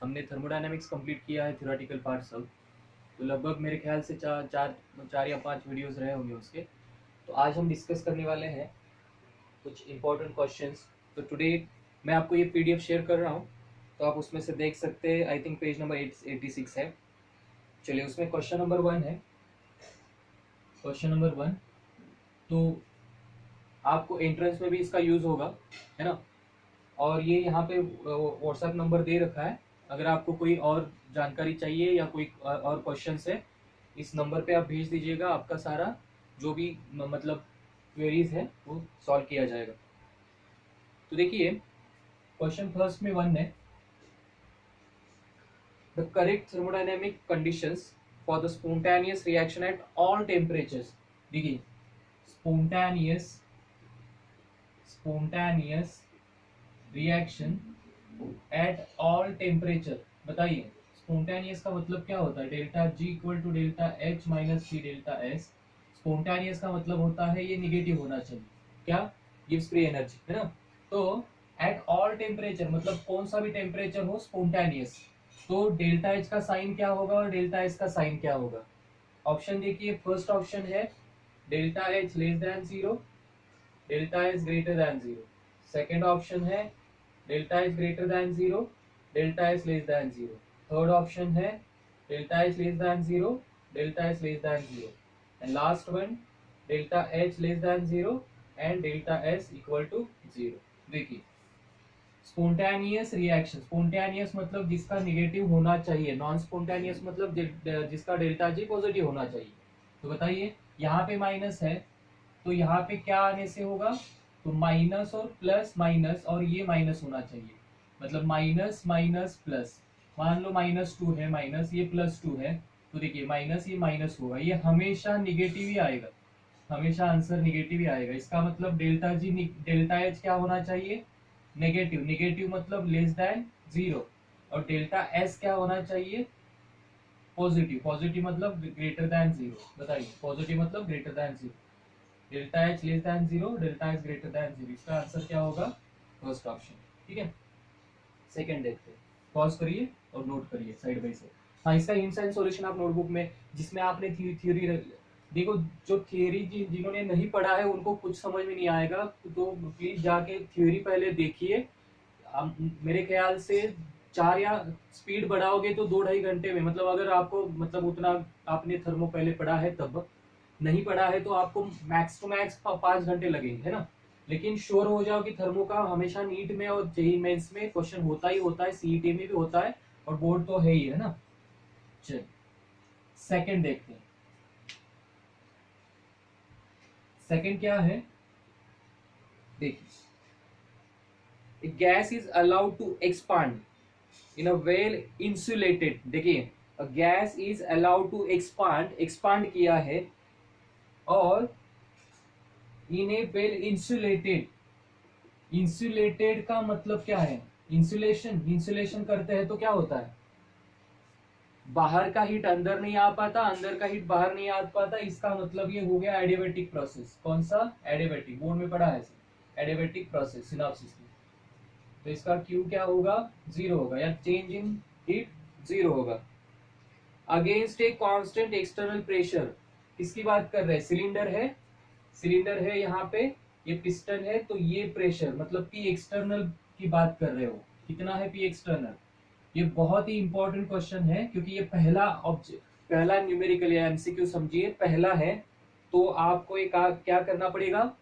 हमने thermodynamics complete किया है, थ्योरेटिकल पार्ट सब। तो लगभग मेरे ख्याल से चार या पांच वीडियोस रहे होंगे उसके। तो आज हम डिस्कस करने वाले हैं कुछ इंपॉर्टेंट क्वेश्चंस। तो टुडे मैं आपको ये पीडीएफ शेयर कर रहा हूँ, तो आप उसमें से देख सकते हैं। आई थिंक पेज नंबर 86 है। चलिए, उसमें क्वेश्चन नंबर 1 है। क्वेश्चन नंबर 1 तो आपको एंट्रेंस में भी इसका यूज होगा, है ना। और ये यहाँ पे व्हाट्सएप नंबर दे रखा है। अगर आपको कोई और जानकारी चाहिए या कोई और क्वेश्चन है, इस नंबर पे आप भेज दीजिएगा। आपका सारा जो भी मतलब क्वेरीज है वो सॉल्व किया जाएगा। तो देखिए, क्वेश्चन फर्स्ट में 1 है, the correct thermodynamic conditions for the spontaneous reaction at all temperatures. देखिए, spontaneous spontaneous reaction at all temperature. बताइए, स्पॉन्टेनियस का मतलब क्या होता है? Delta G equal to delta H minus C delta S. Spontaneous का मतलब होता है ये निगेटिव होना चाहिए। क्या? गिव्स फ्री एनर्जी, है ना। तो एट ऑल टेम्परेचर मतलब कौन सा भी टेम्परेचर हो, स्पॉन्टेनियस। तो डेल्टा एच का साइन क्या होगा और डेल्टा एस का साइन क्या होगा? ऑप्शन देखिए, फर्स्ट ऑप्शन है delta H less than zero, delta S greater than zero. Second option है delta H greater than zero, delta S less than zero. Third option है delta H less than zero, delta S less than zero. And last one delta H less than zero and delta S equal to zero. देखिए, spontaneous reaction, spontaneous मतलब जिसका negative होना चाहिए, non spontaneous मतलब जिसका delta G positive होना चाहिए। तो बताइए, यहाँ पे माइनस है तो यहाँ पे क्या आने से होगा? तो माइनस और प्लस माइनस, और ये माइनस होना चाहिए। मतलब माइनस माइनस प्लस। मान लो -2 है, माइनस ये +2 है, तो देखिए माइनस ये माइनस होगा, ये हमेशा निगेटिव ही आएगा, हमेशा आंसर निगेटिव ही आएगा। इसका मतलब डेल्टा जी डेल्टा एच क्या होना चाहिए? नेगेटिव। नेगेटिव मतलब लेस देन जीरो। और डेल्टा एस क्या होना चाहिए? पॉजिटिव। पॉजिटिव मतलब ग्रेटर देन जीरो। बताइए, पॉजिटिव मतलब greater than zero. Delta H less than zero, delta H greater than zero. इसका आंसर क्या होगा? First option. ठीक है, सेकंड देखते हैं। पॉज करिए और नोट करिए साइड बाई साइड। हाँ, इसका हिंट्स एंड सॉल्यूशन आप नोटबुक में, जिसमें आपने थ्योरी देखो, जो थियरी जिन्होंने नहीं पढ़ा है उनको कुछ समझ में नहीं आएगा, तो प्लीज जाके थ्योरी पहले देखिए। मेरे ख्याल से 4 या स्पीड बढ़ाओगे तो 2-2.5 घंटे में, मतलब अगर आपको मतलब उतना आपने थर्मो पहले पढ़ा है, तब नहीं पढ़ा है तो आपको मैक्स टू मैक्स 5 घंटे लगेंगे, है ना। लेकिन श्योर हो जाओ कि थर्मो का हमेशा नीट में और जेई मेंस में क्वेश्चन होता ही होता है, सीईटी में भी होता है, और बोर्ड तो है ही, है ना। चल, सेकंड देखते हैं। सेकंड क्या है? देखिए, gas is allowed to expand in a well insulated. देखिए, gas is allowed to expand, expand किया है, और in a well insulated. Insulated का मतलब क्या है? इंसुलेशन, इंसुलेशन करते हैं तो क्या होता है? बाहर का हीट अंदर नहीं आ पाता, अंदर का हीट बाहर नहीं आ पाता। इसका मतलब ये हो गया एडियाबैटिक प्रोसेस। कौन सा? एडियाबैटिक, बोर्ड में पढ़ा है एडियाबैटिक प्रोसेस सिनॉप्सिस में। तो इसका क्यू क्या होगा? जीरो होगा, या चेंज इन हीट जीरो होगा। Against a constant external pressure, किसकी बात कर रहे हैं? सिलेंडर है, सिलेंडर है यहाँ पे, ये पिस्टन है, तो ये प्रेशर मतलब पी एक्सटर्नल की बात कर रहे हो। कितना है पी एक्सटर्नल? ये बहुत ही इंपॉर्टेंट क्वेश्चन है, क्योंकि ये पहला ऑब्जेक्ट, पहला न्यूमेरिकल या एमसीक्यू समझिए, पहला है। तो आपको एक क्या करना पड़ेगा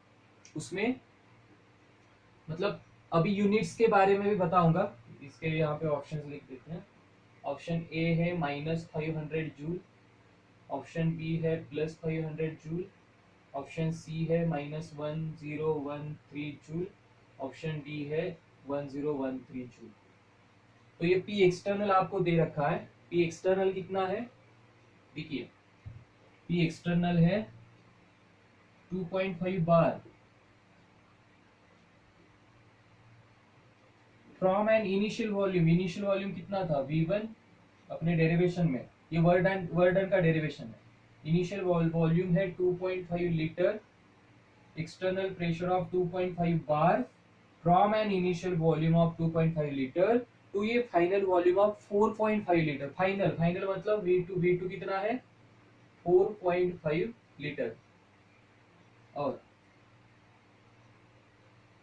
उसमें, मतलब अभी यूनिट्स के बारे में भी बताऊंगा। इसके यहाँ पे ऑप्शंस लिख देते हैं। ऑप्शन ए है -500 जूल, ऑप्शन बी है +500 जूल, ऑप्शन सी है -1013 जूल, ऑप्शन डी है 1013 जूल। तो ये पी एक्सटर्नल आपको दे रखा है। पी एक्सटर्नल कितना है? देखिए, पी एक्सटर्नल है 2.5 bar from an initial volume. Initial volume कितना था? V1 अपने डेरिवेशन में, ये वर्क डन का डेरिवेशन है। इनिशियल वॉल्यूम है 2.5 litre, external pressure of 2.5 bar from an initial volume of 2.5 liter to ये final volume of 4.5 litre. Final final मतलब V2 कितना है 4.5 लीटर। और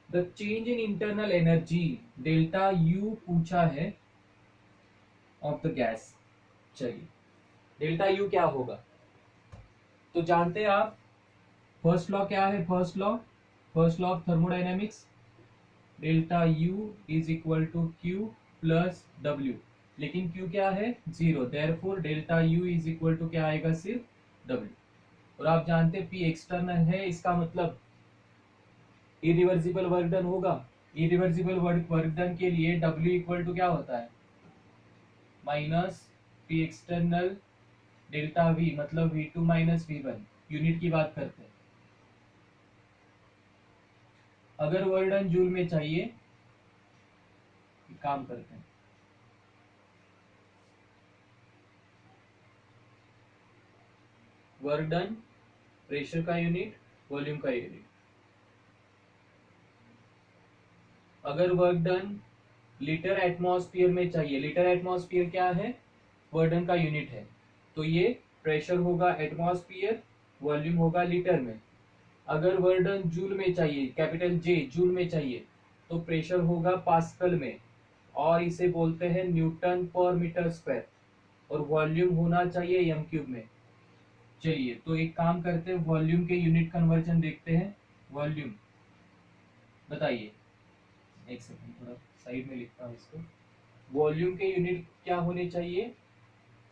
the change in internal energy delta U पूछा है ऑफ द गैस। चलिए delta U क्या होगा तो जानते हैं आप। फर्स्ट लॉ क्या है, first law of thermodynamics, delta U is equal to Q plus W. लेकिन क्यू क्या है 0, therefore delta U is equal to क्या आएगा सिर्फ डब्ल्यू। और आप जानते हैं पी एक्सटर्नल है, इसका मतलब इरिवर्सिबल वर्क डन होगा। इरिवर्सिबल वर्क डन के लिए डब्ल्यू इक्वल टू क्या होता है minus P external delta we, मतलब V2 माइनस V1। यूनिट की बात करते हैं। अगर वर्क डन जूल में चाहिए, काम करते हैं, वर्क डन प्रेशर का यूनिट, वॉल्यूम का यूनिट। अगर वर्क डन लीटर एटमॉस्फेयर में चाहिए, लीटर एटमॉस्फेयर क्या है वर्क डन का यूनिट है, तो ये प्रेशर होगा एटमॉस्फेयर, वॉल्यूम होगा लीटर में। अगर वर्क डन जूल में चाहिए, कैपिटल जे जूल में चाहिए, तो प्रेशर होगा पास्कल में, और इसे बोलते हैं न्यूटन पर मीटर स्क्वायर, और वॉल्यूम होना चाहिए एम क्यूब में। चलिए तो एक काम करते हैं, वॉल्यूम के यूनिट कन्वर्जन देखते हैं। वॉल्यूम बताइए, एक सेकंड थोड़ा साइड में लिखता हूँ इसको। वॉल्यूम के यूनिट क्या होने चाहिए,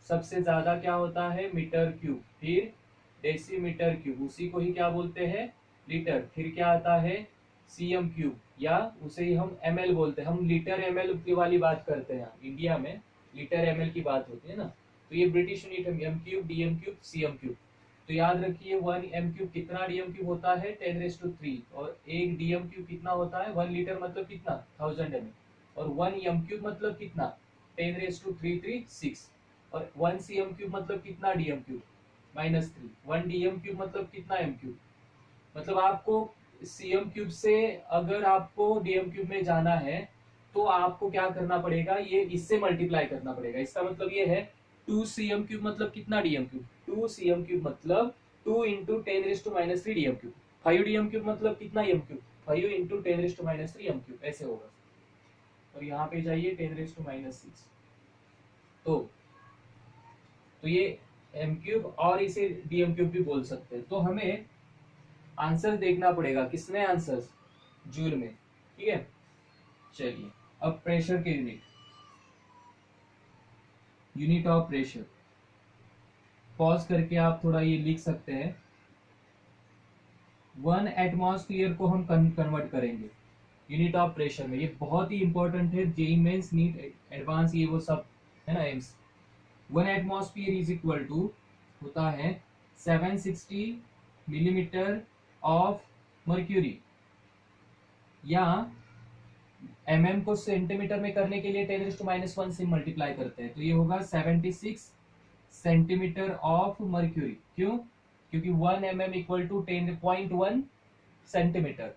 सबसे ज्यादा क्या होता है मीटर क्यूब, फिर डेसीमीटर क्यूब, उसी को ही क्या बोलते हैं लीटर, फिर क्या आता है सीएम क्यूब, या उसे ही हम एमएल बोलते हैं। हम लीटर एमएल की वाली बात करते हैं, इंडिया में लीटर एमएल की बात होती है ना, तो ये ब्रिटिश यूनिट है m cube, dm cube, cm cube. तो याद रखिए 1 एम क्यूब कितना डीएम क्यूब होता है 10⁻3, और एक डीएम क्यूब कितना होता है 1 लीटर मतलब कितना 1000 ml, और 1 एम क्यूब मतलब कितना 10⁻336, और 1 सीएम क्यूब मतलब कितना डीएम क्यूब -3, 1 डीएम क्यूब मतलब कितना एम क्यूब। मतलब आपको सीएम क्यूब से अगर आपको डीएम क्यूब में जाना है तो आपको क्या करना पड़ेगा, ये इससे मल्टीप्लाई करना पड़ेगा। इसका मतलब ये है 2 सीएम क्यूब मतलब कितना डीएम क्यूब, 2 सीएम क्यूब मतलब 2 into 10⁻³ dm cube. 5 dm cube मतलब कितना m cube, 5 into 10⁻³ m cube, ऐसे होगा। और यहाँ पे जाइए 10⁻6। तो ये एम क्यूब और इसे डीएम क्यूब भी बोल सकते हैं। तो हमें आंसर देखना पड़ेगा, किसमें आंसर जूल में, ठीक है। चलिए अब प्रेशर के यूनिट ऑफ प्रेशर, पॉज करके आप थोड़ा ये लिख सकते हैं। 1 एटमॉस्फेयर को हम कन्वर्ट करेंगे यूनिट ऑफ प्रेशर में, ये बहुत ही इंपॉर्टेंट है, जेई मेंस नीट एडवांस ये वो सब है ना AIIMS. 1 atmosphere is equal to होता है 760 मिलीमीटर ऑफ मर्क्यूरी, या एमएम को सेंटीमीटर में करने के लिए 10⁻1 से मल्टीप्लाई करते हैं, तो ये होगा 76 सेंटीमीटर ऑफ मर्क्यूरी। क्यों, क्योंकि 1 एमएम इक्वल टू 10.1 सेंटीमीटर।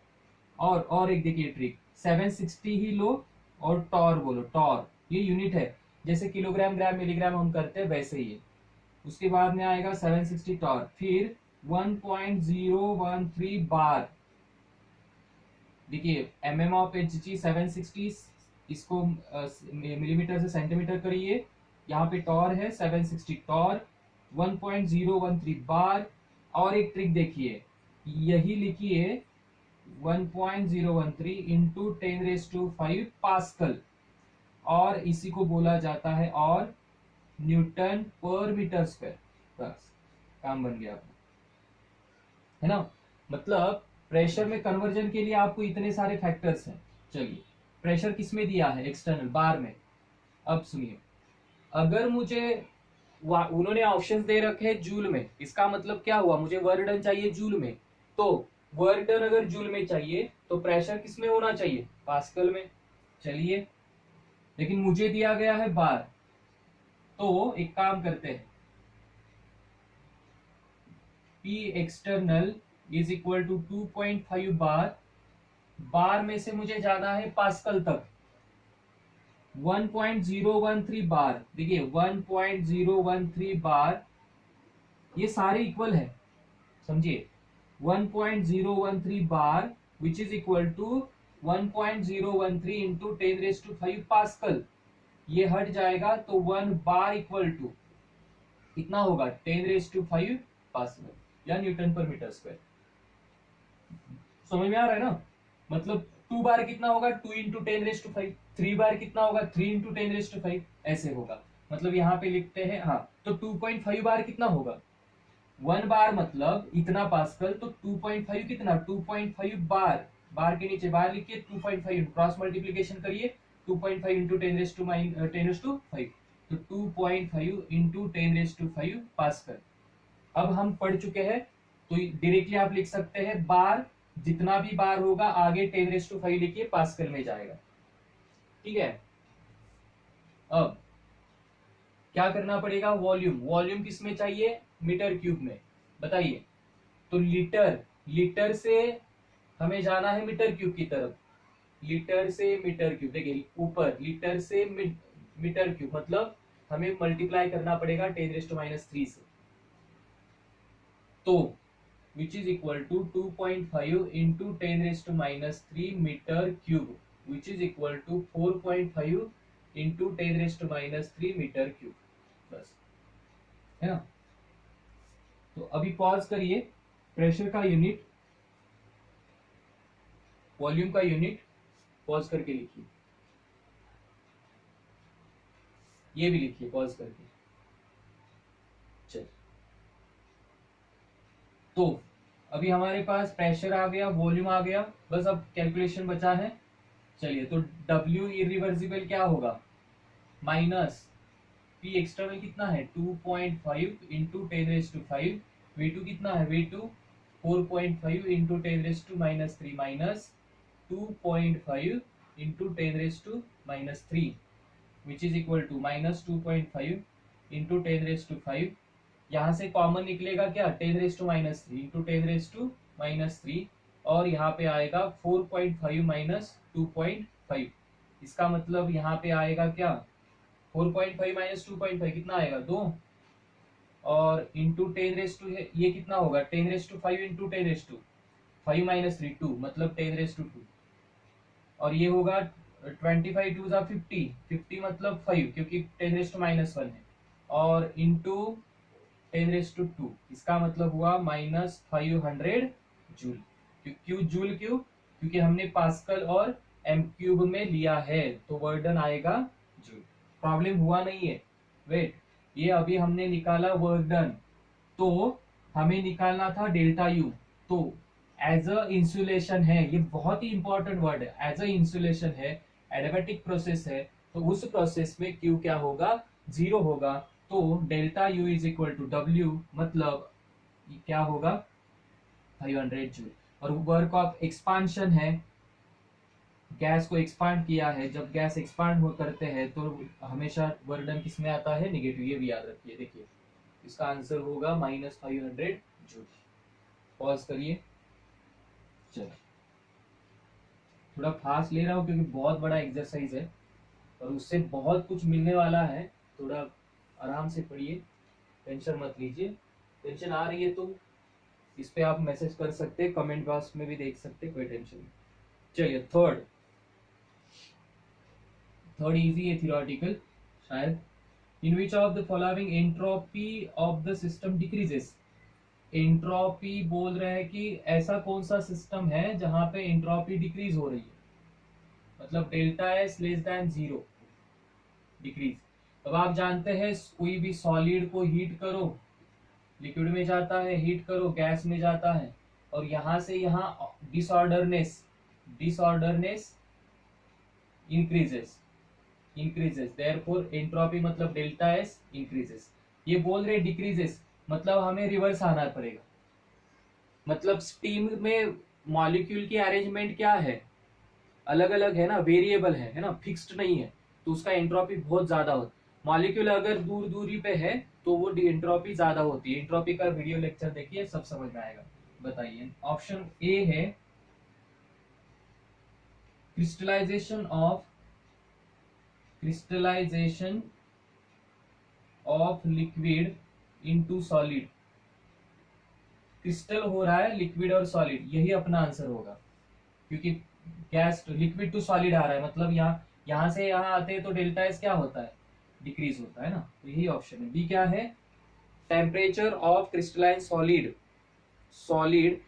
और एक देखिए ट्रिक, 760 ही लो और टॉर बोलो, टॉर ये यूनिट है, जैसे किलोग्राम ग्राम मिलीग्राम हम करते हैं वैसे ही है। उसके बाद में आएगा 760 टॉर, फिर 1.013 बार। देखिए एमएम ऑफ एचजी 760, इसको मिलीमीटर से सेंटीमीटर करिए, यहाँ पे टॉर है 760 टॉर, 1.013 बार। और एक ट्रिक देखिए, यही लिखिए 1.013 इंटू 10⁻5 पास्कल, और इसी को बोला जाता है और न्यूटन पर मीटर स्क्वायर। बस काम बन गया है ना। मतलब प्रेशर में कन्वर्जन के लिए आपको इतने सारे फैक्टर्स हैं। चलिए प्रेशर किसमें दिया है एक्सटर्नल बार में। अब सुनिए, अगर मुझे उन्होंने ऑप्शंस दे रखे हैं जूल में, इसका मतलब क्या हुआ, मुझे वर्क डन चाहिए जूल में, तो वर्क डन अगर जूल में चाहिए तो प्रेशर किसमें होना चाहिए पास्कल में। चलिए लेकिन मुझे दिया गया है बार, तो एक काम करते हैं, P external is equal to 2.5 bar, bar में से मुझे जाना है पास्कल तक, 1.013 बार, देखिए 1.013 बार, ये सारे इक्वल है, समझिए 1.013 bar which is equal to 1.013 into 10⁵ pascal. ये हट जाएगा तो 1 बार इक्वल टू कितना होगा 10⁵ पास्कल या न्यूटन पर मीटर स्क्वायर। समझ में आ रहा है ना, मतलब 2 बार कितना होगा 2 इंटू 10⁵, 3 बार कितना होगा 3 इंटू 10⁵, ऐसे होगा। मतलब यहाँ पे लिखते हैं, हाँ तो 2.5 बार कितना होगा, 1 बार मतलब इतना पास्कल, तो 2.5 कितना 2.5 बार, बार के नीचे बार लिखिए 2.5 क्रॉस मल्टीप्लीकेशन करिए 2.5 इंटू 10⁵, तो 2.5 इंटू 10⁵ पास्कल। अब हम पढ़ चुके हैं तो डायरेक्टली आप लिख सकते हैं बार, जितना भी बार होगा आगे 10⁵ लिखिए पास्कल में जाएगा, ठीक है। अब क्या करना पड़ेगा, वॉल्यूम, वॉल्यूम किस में चाहिए, मीटर क्यूब में, बताइए। तो लीटर, लीटर से हमें जाना है मीटर क्यूब की तरफ, लीटर से मीटर क्यूब, देखिए ऊपर लीटर से मीटर क्यूब, मतलब हमें मल्टीप्लाई करना पड़ेगा 10⁻³ से, तो which is equal to 2.5 into 10⁻³ metre cube, which is equal to 4.5 into 10⁻³ metre cube, बस, है ना। तो अभी पॉज करिए, प्रेशर का यूनिट, वॉल्यूम का यूनिट पॉज करके लिखिए, ये भी लिखिए पॉज करके। चल, तो अभी हमारे पास प्रेशर आ गया, वॉल्यूम आ गया, बस अब कैलकुलेशन बचा है। चलिए, तो W इरिवर्सिबल क्या होगा, माइनस P एक्सटर्नल कितना है 2.5 इंटू 10⁵, V2 कितना है, V2 4.5 into 10⁻³ minus 2.5 into 10⁻³ which is equal to minus 2.5 into 10⁵, यहाँ से कॉमन निकलेगा क्या 10⁻³ इंटू 10⁻³ और यहाँ पे आएगा 4.5 माइनस 2.5, इसका मतलब यहाँ पे आएगा क्या 4.5 माइनस 2.5 कितना आएगा 2, और इंटू 10⁻, ये कितना होगा 10⁵ इंटू 10⁻5 माइनस 3 2, मतलब 10⁻², और ये होगा 25 2 जा 50, 50 मतलब 5 क्योंकि 10⁻⁻1 है, और इंटू 10⁻², इसका मतलब हुआ माइनस 500 जूल। क्यों जूल, क्यों, क्योंकि हमने पास्कल और एम क्यूब में लिया है, तो वर्क डन आएगा जूल। प्रॉब्लम हुआ नहीं है, वेट, ये अभी हमने निकाला वर्क डन, तो हमें निकालना था डेल्टा यू, तो एज अ इंसुलेशन है, ये बहुत ही इंपॉर्टेंट वर्ड है, एज अ इंसुलेशन है, एडियाबैटिक प्रोसेस है, तो उस प्रोसेस में क्यू क्या होगा 0 होगा, तो delta U is equal to W, मतलब क्या होगा 500 जूल। और वर्क ऑफ एक्सपांशन है, गैस को एक्सपांड किया है, जब गैस एक्सपांड हो करते हैं तो हमेशा वर्क डन किस में आता है, नेगेटिव, ये भी याद रखिए। देखिए इसका आंसर होगा माइनस 500 जूल। पॉज करिए, चलो थोड़ा फास्ट ले रहा हूँ क्योंकि बहुत बड़ा एक्सरसाइज है और उससे बहुत कुछ मिलने वाला है, थोड़ा आराम से पढ़िए, टेंशन मत लीजिए। टेंशन आ रही है तो इस पे आप मैसेज कर सकते हैं, कमेंट बॉक्स में भी देख सकते हैं, कोई टेंशन नहीं। चलिए थर्ड इजी है थियोरेटिकल शायद, in which of the following entropy of the system decreases. Entropy बोल रहे हैं कि ऐसा कौन सा सिस्टम है जहां पे एंट्रोपी डिक्रीज हो रही है, मतलब delta S less then 0 decrease. अब आप जानते हैं कोई भी सॉलिड को हीट करो, लिक्विड में जाता है, हीट करो गैस में जाता है, और यहां से यहाँ डिसऑर्डरनेस इंक्रीजेस देयरफॉर एंट्रोपी मतलब डेल्टा एस इंक्रीजेस। ये बोल रहे डिक्रीजेस, मतलब हमें रिवर्स आना पड़ेगा, मतलब स्टीम में मॉलिक्यूल की अरेंजमेंट क्या है, अलग अलग है ना, वेरिएबल है ना, फिक्स्ड नहीं है, तो उसका एंट्रोपी बहुत ज्यादा होता है। मॉलिक्यूल अगर दूर दूरी पे है तो वो एंट्रोपी ज्यादा होती है। एंट्रोपी का वीडियो लेक्चर देखिए, सब समझ में आएगा। बताइए, ऑप्शन ए है crystallisation of crystallisation of liquid into solid, crystal हो रहा है लिक्विड और सॉलिड, यही अपना आंसर होगा, क्योंकि गैस लिक्विड टू सॉलिड आ रहा है, मतलब यहाँ से यहाँ आते हैं तो डेल्टा एस क्या होता है, डिक्रीज होता है ना, तो यही ऑप्शन है। बी क्या है, temperature of crystalline solid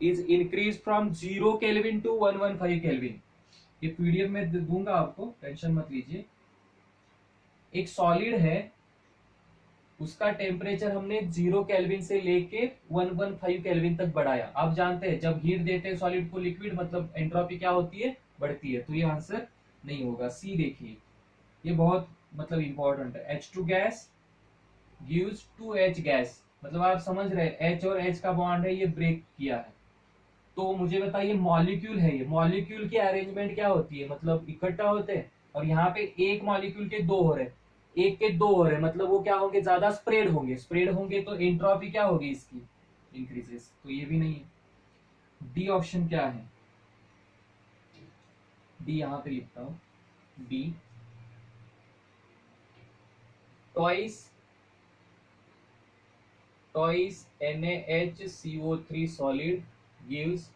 is increase from 0 kelvin to 115 kelvin. ये पीडीएफ में दूंगा आपको, टेंशन मत लीजिए। एक सॉलिड है, उसका टेम्परेचर हमने 0 केल्विन से लेके 115 केल्विन तक बढ़ाया। आप जानते हैं जब हीट देते हैं सॉलिड को लिक्विड, मतलब एंट्रोपी क्या होती है, बढ़ती है, तो ये आंसर नहीं होगा। सी देखिए, ये बहुत मतलब इंपॉर्टेंट है। H2 gas gives 2H gas, मतलब आप समझ रहे हैं H और H का बॉन्ड है, ये ब्रेक किया है। तो मुझे बताइए मॉलिक्यूल है, ये मॉलिक्यूल की अरेंजमेंट क्या होती है, मतलब इकट्ठा होते हैं, और यहाँ पे एक मॉलिक्यूल के दो हो रहे, एक के दो हो रहे, मतलब वो क्या होंगे, ज्यादा स्प्रेड होंगे तो एंट्रोपी क्या होगी इसकी, इंक्रीजेस, तो ये भी नहीं है। डी ऑप्शन क्या है, डी यहाँ पे लिखता हूं, D twice NaHCO3 solid gives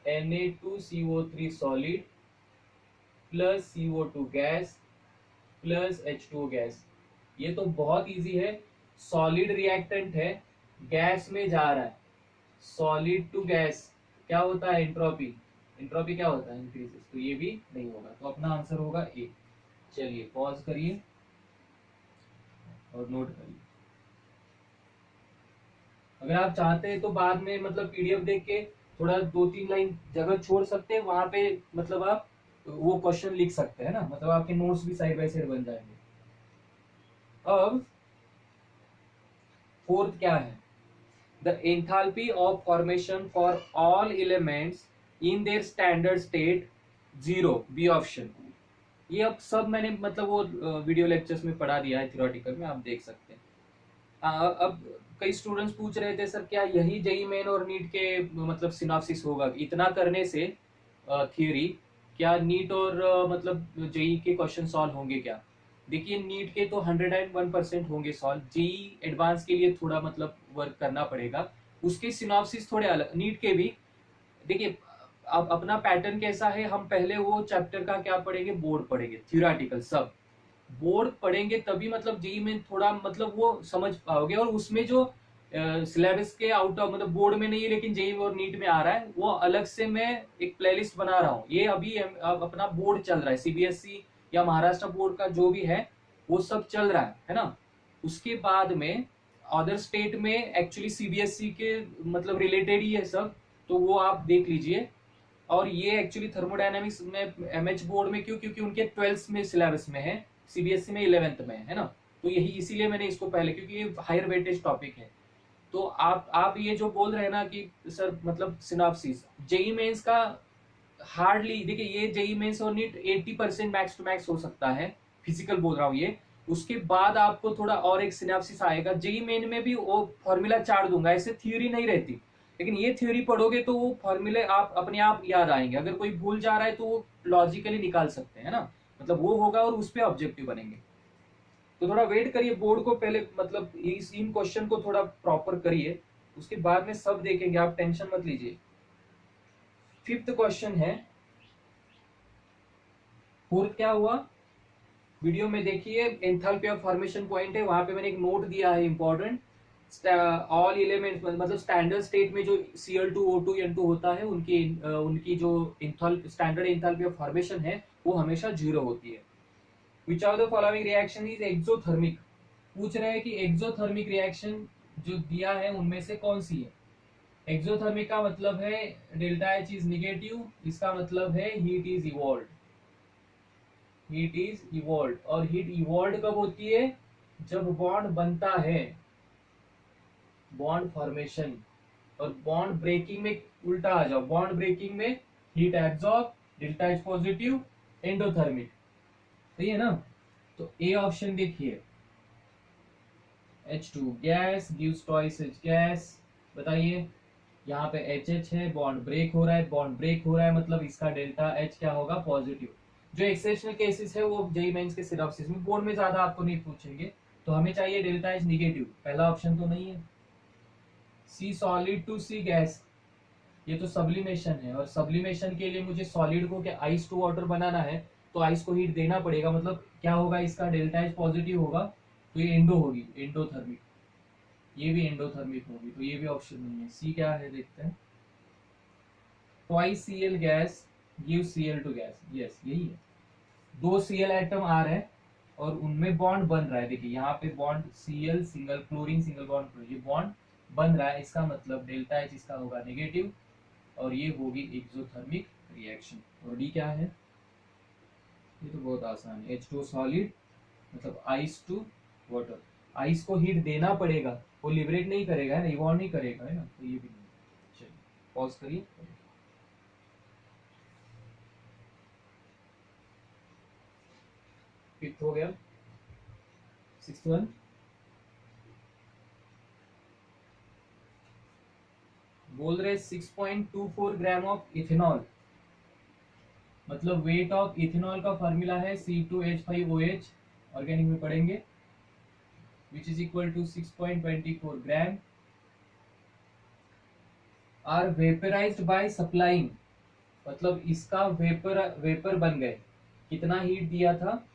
Na2CO3 solid plus CO2 gas plus H2O gas. ये तो बहुत इजी है, सॉलिड रिएक्टेंट है, गैस में जा रहा है, सॉलिड टू गैस क्या होता है, एंट्रोपी, एंट्रोपी क्या होता है, इंक्रीजेस, तो ये भी नहीं होगा, तो अपना आंसर होगा ए। चलिए पॉज करिए और नोट करिए। अगर आप चाहते हैं तो बाद में मतलब पीडीएफ देख के थोड़ा 2-3 लाइन जगह छोड़ सकते हैं, वहां पे मतलब आप वो क्वेश्चन लिख सकते हैं ना, मतलब आपके नोट्स भी साइड बाय साइड बन जाएंगे। अब फोर्थ क्या है, the enthalpy of formation for all elements in their standard state 0, B option. ये अब सब मैंने मतलब वो वीडियो लेक्चर्स में पढ़ा दिया है, थ्योरेटिकल में आप देख सकते हैं। अब कई स्टूडेंट्स पूछ रहे थे सर क्या यही जेई मेन और नीट के मतलब सिनॉप्सिस होगा, इतना करने से थियरी, क्या नीट और मतलब जेई के क्वेश्चन सॉल्व होंगे क्या? देखिए नीट के तो 101% होंगे सॉल्व, जेई एडवांस के लिए थोड़ा मतलब वर्क करना पड़ेगा, उसके सिनॉप्सिस थोड़े अलग, नीट के भी। देखिए अब अपना पैटर्न कैसा है, हम पहले वो चैप्टर का क्या पढ़ेंगे, बोर्ड पढ़ेंगे, थ्योरेटिकल सब बोर्ड पढ़ेंगे, तभी मतलब जेई में थोड़ा मतलब वो समझ पाओगे, और उसमें जो सिलेबस के आउट ऑफ मतलब बोर्ड में नहीं है लेकिन जेई और नीट में आ रहा है, वो अलग से मैं एक प्लेलिस्ट बना रहा हूँ। ये अभी अब अपना बोर्ड चल रहा है, सीबीएसई या महाराष्ट्र बोर्ड का जो भी है वो सब चल रहा है ना। उसके बाद में अदर स्टेट में एक्चुअली सीबीएसई के मतलब रिलेटेड ही है सब, तो वो आप देख लीजिए। और ये एक्चुअली थर्मोडायनेमिक्स में एमएच बोर्ड में क्यों, क्योंकि उनके 12th में सिलेबस में है, सीबीएसई में 11th में है ना, तो यही इसीलिए मैंने इसको पहले, क्योंकि ये हायर वेटेज टॉपिक है। तो आप ये जो बोल रहे हैं ना कि सर मतलब सिनॉप्सिस जेई मेंस का, हार्डली देखिए ये जेई मेंस और नीट 80% मैक्स टू मैक्स हो सकता है, फिजिकल बोल रहा हूँ ये। उसके बाद आपको थोड़ा और एक सिनॉप्सिस आएगा, जेई मेन में भी वो फॉर्मूला चार्ट दूंगा, ऐसे थ्योरी नहीं रहती, लेकिन ये थ्योरी पढ़ोगे तो वो फॉर्मूले आप अपने आप याद आएंगे, अगर कोई भूल जा रहा है तो वो लॉजिकली निकाल सकते हैं ना, मतलब वो होगा और उस पर ऑब्जेक्टिव बनेंगे। तो थोड़ा वेट करिए, बोर्ड को पहले मतलब इन क्वेश्चन को थोड़ा प्रॉपर करिए, उसके बाद में सब देखेंगे, आप टेंशन मत लीजिए। 5th क्वेश्चन है, 4th क्या हुआ वीडियो में देखिए, एंथैल्पी ऑफ फॉर्मेशन पॉइंट है, वहां पे मैंने एक नोट दिया है इंपॉर्टेंट, ऑल एलिमेंट्स मतलब स्टैंडर्ड स्टेट में जो Cl2 O2 N2 होता है, उनकी जो स्टैंडर्ड एंथैल्पी ऑफ फॉर्मेशन है वो हमेशा 0 होती है। Which of the following reaction is exothermic? पूछ रहे हैं कि एक्सोथर्मिक रिएक्शन जो दिया है उनमें से कौन सी है। एक्सोथर्मिक का मतलब है डेल्टा एच इज निगेटिव, इसका मतलब है heat is evolve, heat is evolve. और हीट इवॉल्व कब होती है, जब बॉन्ड बनता है, बॉन्ड फॉर्मेशन। और बॉन्ड ब्रेकिंग में उल्टा आ जाओ, बॉन्ड ब्रेकिंग में heat absorb, delta H positive, endothermic, सही है ना। तो ए ऑप्शन देखिए, H2 gas gives twice H gas. बताइए यहाँ पे HH है, बॉन्ड ब्रेक हो रहा है, बॉन्ड ब्रेक हो रहा है मतलब इसका डेल्टा H क्या होगा, पॉजिटिव। जो एक्सेप्शनल केसेस है वो जेईई मेंस के सिनॉप्सिस में, बोर्ड में ज्यादा आपको नहीं पूछेंगे। तो हमें चाहिए डेल्टा एच निगेटिव, पहला ऑप्शन तो नहीं है। सी सॉलिड टू सी गैस, ये तो सब्लिमेशन है, और सब्लिमेशन के लिए मुझे सॉलिड को क्या आइस टू वाटर बनाना है, तो आइस को हीट देना पड़ेगा, मतलब क्या होगा इसका डेल्टा एच पॉजिटिव होगा, तो ये एंडो होगी, एंडोथर्मिक, ये भी एंडोथर्मिक होगी, तो ये भी ऑप्शन नहीं है। सी क्या है देखते हैं। Twice Cl gas give Cl2 gas, yes यही है। दो Cl एटम आ रहे हैं और उनमें बॉन्ड बन रहा है, देखिए यहाँ पे bond Cl single chlorine single bond, ये बॉन्ड बन रहा है, इसका मतलब डेल्टा एच इसका होगा नेगेटिव, और ये होगी एक्सोथर्मिक रिएक्शन। और डी क्या है, ये तो बहुत आसान है, H2 सॉलिड मतलब आइस टू वाटर, आइस को हीट देना पड़ेगा, वो लिबरेट नहीं करेगा है ना, इवॉल्व नहीं करेगा है ना, तो ये भी नहीं। चलिए पॉज करिए। फिफ्थ हो गया, सिक्स्थ वन, बोल रहे 6.24 ग्राम ऑफ इथेनॉल, मतलब वेट ऑफ इथेनॉल का फॉर्मूला है C2H5OH, ऑर्गेनिक में पढ़ेंगे, which is equal to 6.24 gram, are vaporised by supplying, मतलब इसका वेपर बन गए, कितना हीट दिया था,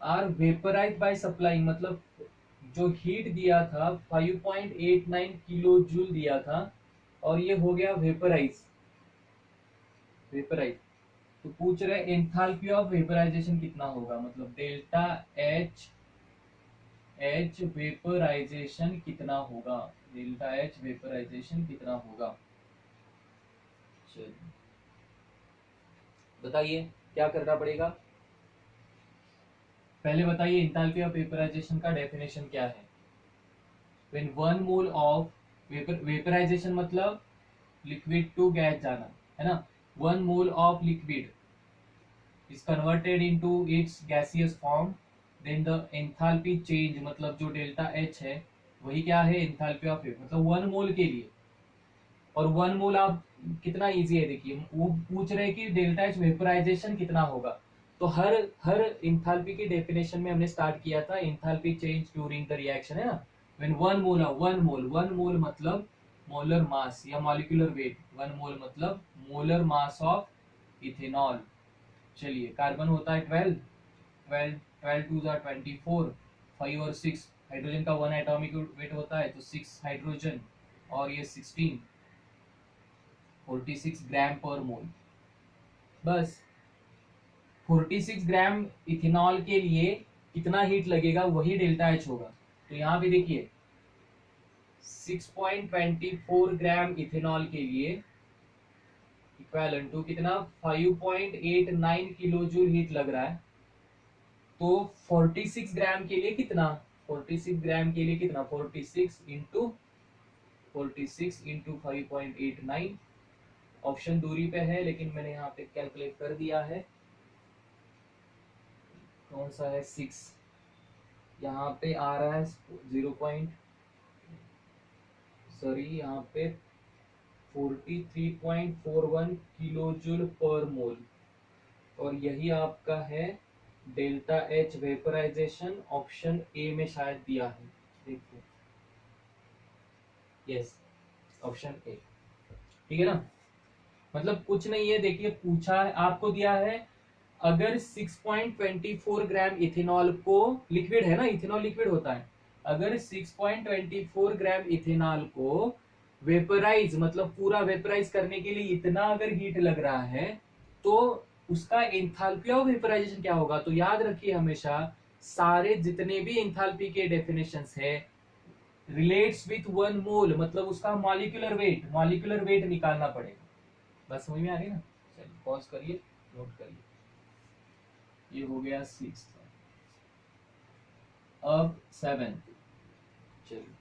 आर वेपराइज्ड बाय सप्लाइंग, मतलब जो हीट दिया था 5.89 किलो जूल दिया था, और ये हो गया वेपराइज, वेपराइज। तो पूछ रहे एंथैल्पी ऑफ वेपराइजेशन कितना होगा, मतलब डेल्टा एच, एच वेपराइजेशन कितना होगा, डेल्टा एच वेपराइजेशन कितना होगा। चलिए बताइए क्या करना पड़ेगा, पहले बताइए एंथैल्पी ऑफ वेपराइजेशन का डेफिनेशन क्या है। व्हेन 1 मोल ऑफ वेपराइजेशन मतलब लिक्विड टू गैस जाना है ना, 1 mole of liquid is converted into its gaseous form, then the enthalpy change, मतलब जो डेल्टा एच है वही क्या है, एंथैल्पी ऑफ मतलब 1 मोल के लिए, और 1 मोल आप कितना इजी है देखिए, वो पूछ रहे कि डेल्टा एच वेपराइजेशन कितना होगा, तो हर हर एंथैल्पी की डेफिनेशन में हमने स्टार्ट किया था enthalpy change during the reaction है ना। व्हेन 1 मोल, 1 मोल मतलब मोलर मास या मॉलिक्यूलर वेट, 1 मोल मतलब मोलर मास ऑफ इथेनॉल। चलिए कार्बन होता है 12, 12 टू जार 24, 5 और 6 हाइड्रोजन का 1 एटॉमिक वेट होता है, तो 6 हाइड्रोजन और ये 16, 46 ग्राम पर मोल। बस 46 ग्राम इथेनॉल के लिए कितना हीट लगेगा वही डेल्टा एच होगा। तो यहाँ पे देखिए 6.24 ग्राम इथेनॉल के लिए इक्वल टू कितना 5.89 किलो जूल हीट लग रहा है, तो 46 ग्राम के लिए कितना, 46 ग्राम के लिए कितना 46 इंटू 5.89, ऑप्शन दूरी पे है लेकिन मैंने यहाँ पे कैलकुलेट कर दिया है, कौन सा है 6, यहाँ पे आ रहा है यहाँ पे 43.41 किलो जूल पर मोल, और यही आपका है delta H vaporisation, option A में शायद दिया है, देखिए यस ऑप्शन ए, ठीक है ना। मतलब कुछ नहीं है, देखिए पूछा है आपको, दिया है अगर 6.24 ग्राम इथेनॉल को, लिक्विड है ना, इथेनॉल लिक्विड होता है, अगर 6.24 ग्राम इथेनॉल को वेपराइज मतलब पूरा वेपराइज करने के लिए इतना अगर हीट लग रहा है, तो उसका एंथैल्पी ऑफ वेपराइजेशन क्या होगा। तो याद रखिए हमेशा सारे जितने भी एंथैल्पी के डेफिनेशंस है रिलेट्स विथ 1 मोल, मतलब उसका मॉलिक्यूलर वेट निकालना पड़ेगा। बस समझ में आ रही ना, चलिए पॉज करिए, नोट करिए, ये हो गया 6th, अब 7th। चलिए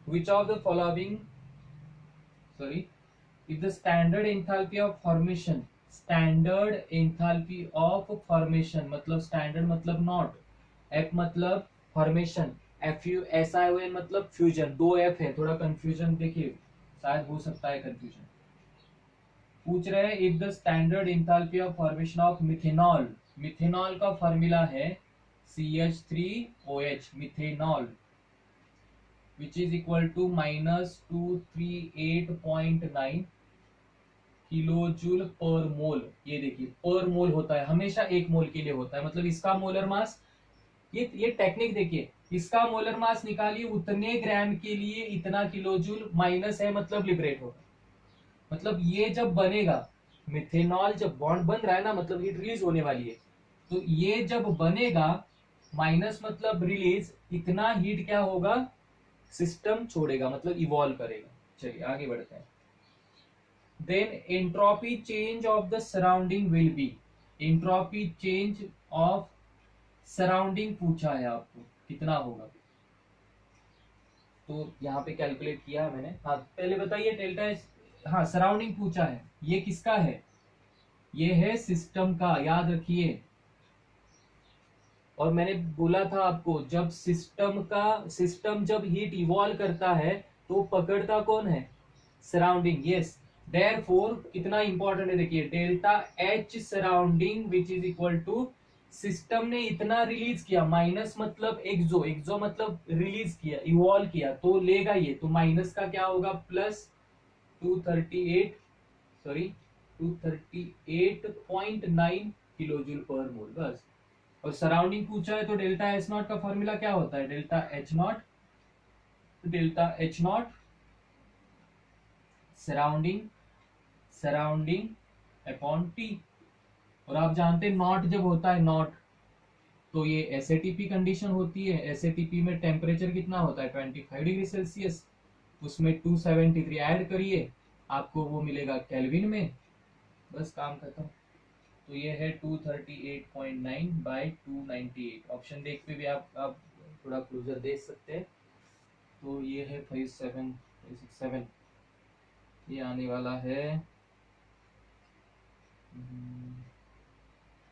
which of the following, sorry, if the standard enthalpy of formation, standard मतलब standard मतलब not, F मतलब formation, FUSION मतलब फ्यूजन, 2 F है, थोड़ा कंफ्यूजन देखिए, शायद हो सकता है कंफ्यूजन। पूछ रहे हैं if the standard enthalpy of formation of methanol, methanol का फॉर्मूला है CH3OH, methanol, which is equal to -238.9 kilojoule per mole. ये देखिए पर मोल होता है, हमेशा 1 मोल के लिए होता है, मतलब इसका मोलर मास, ये टेक्निक देखिए, इसका मोलर मास निकालिए, उतने ग्राम के लिए इतना किलोजूल, माइनस है मतलब लिबरेट होगा। मतलब ये जब बनेगा, मिथेनॉल जब बॉन्ड बन रहा है ना, मतलब हीट रिलीज होने वाली है, तो ये जब बनेगा, माइनस मतलब रिलीज, इतना हीट क्या होगा, सिस्टम छोड़ेगा, मतलब इवॉल्व करेगा। चलिए आगे बढ़ते हैं। Then entropy change of the surrounding will be, entropy change of surrounding पूछा है आपको, कितना होगा, तो यहाँ पे कैलकुलेट किया है मैंने। हाँ पहले बताइए डेल्टा एच, हाँ सराउंडिंग पूछा है, ये किसका है, ये है सिस्टम का, याद रखिए। और मैंने बोला था आपको, जब सिस्टम जब हीट इवॉल्व करता है तो पकड़ता कौन है, सराउंडिंग, यस। देयरफॉर कितना इंपॉर्टेंट है देखिए, delta H surrounding which is equal to, system ने इतना रिलीज किया, माइनस मतलब एक्सो, एक्सो मतलब रिलीज किया, इवॉल्व किया, तो लेगा ये, तो माइनस का क्या होगा, प्लस 238, सॉरी 238.9 किलोजूल पर मोल, बस। और सराउंडिंग पूछा है तो डेल्टा एच नॉट का फॉर्मूला क्या होता है, delta H not surrounding upon T. और आप जानते हैं नॉट जब होता है, नॉट तो ये एसएटीपी कंडीशन होती है, एसएटीपी में टेम्परेचर कितना होता है 25 डिग्री सेल्सियस, उसमें 273 ऐड करिए, आपको वो मिलेगा केल्विन में, बस काम खत्म। तो ये है 238.9 बाई 298, ऑप्शन देख पे भी आप थोड़ा क्लोजर देख सकते हैं, तो ये है 57, ये आने वाला है।